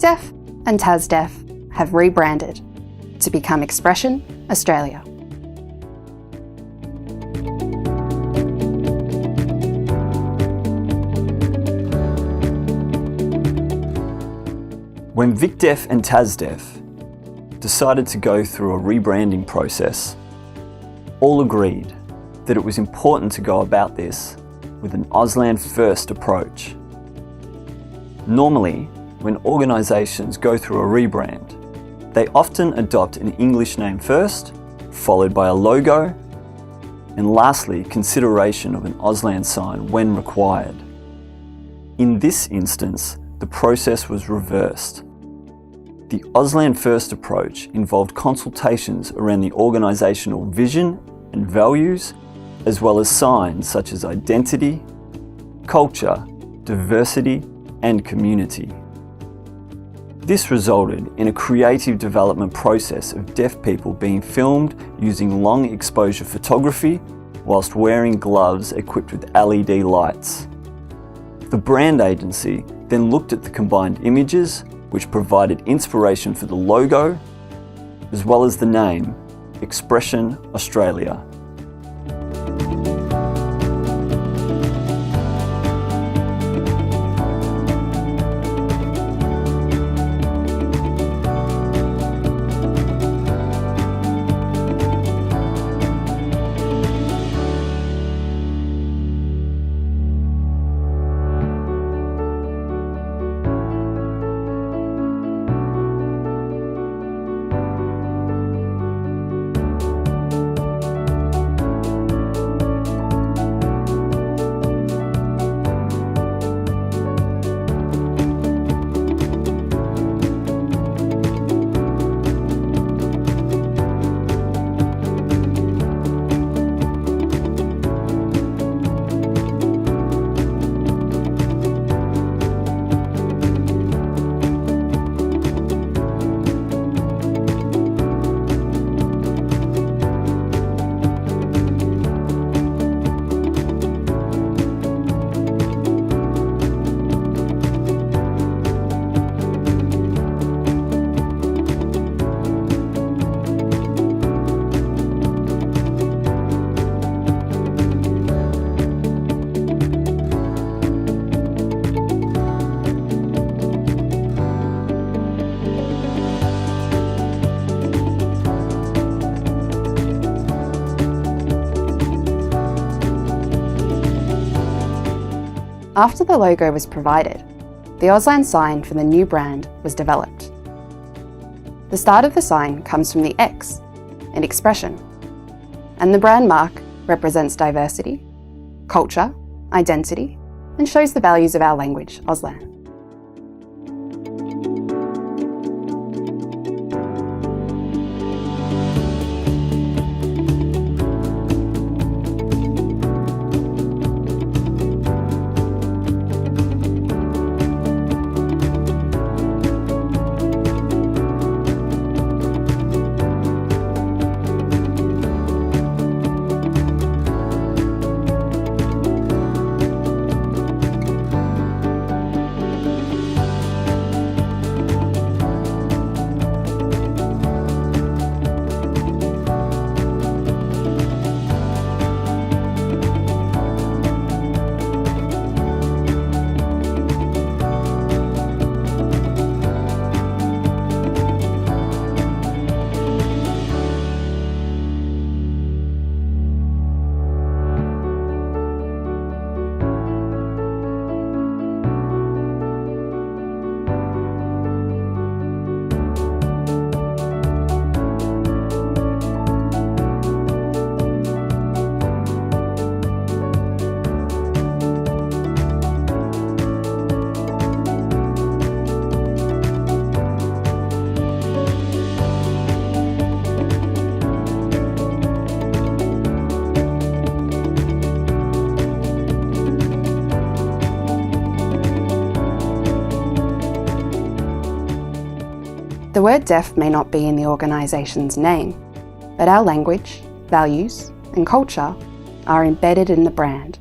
VicDef and TasDef have rebranded to become Expression Australia. When VicDef and TasDef decided to go through a rebranding process, all agreed that it was important to go about this with an Auslan first approach. Normally, when organisations go through a rebrand, they often adopt an English name first, followed by a logo, and lastly, consideration of an Auslan sign when required. In this instance, the process was reversed. The Auslan first approach involved consultations around the organisational vision and values, as well as signs such as identity, culture, diversity, and community. This resulted in a creative development process of deaf people being filmed using long exposure photography whilst wearing gloves equipped with LED lights. The brand agency then looked at the combined images, which provided inspiration for the logo, as well as the name, Expression Australia. After the logo was provided, the Auslan sign for the new brand was developed. The start of the sign comes from the X in expression, and the brand mark represents diversity, culture, identity, and shows the values of our language, Auslan. The word deaf may not be in the organisation's name, but our language, values, and culture are embedded in the brand.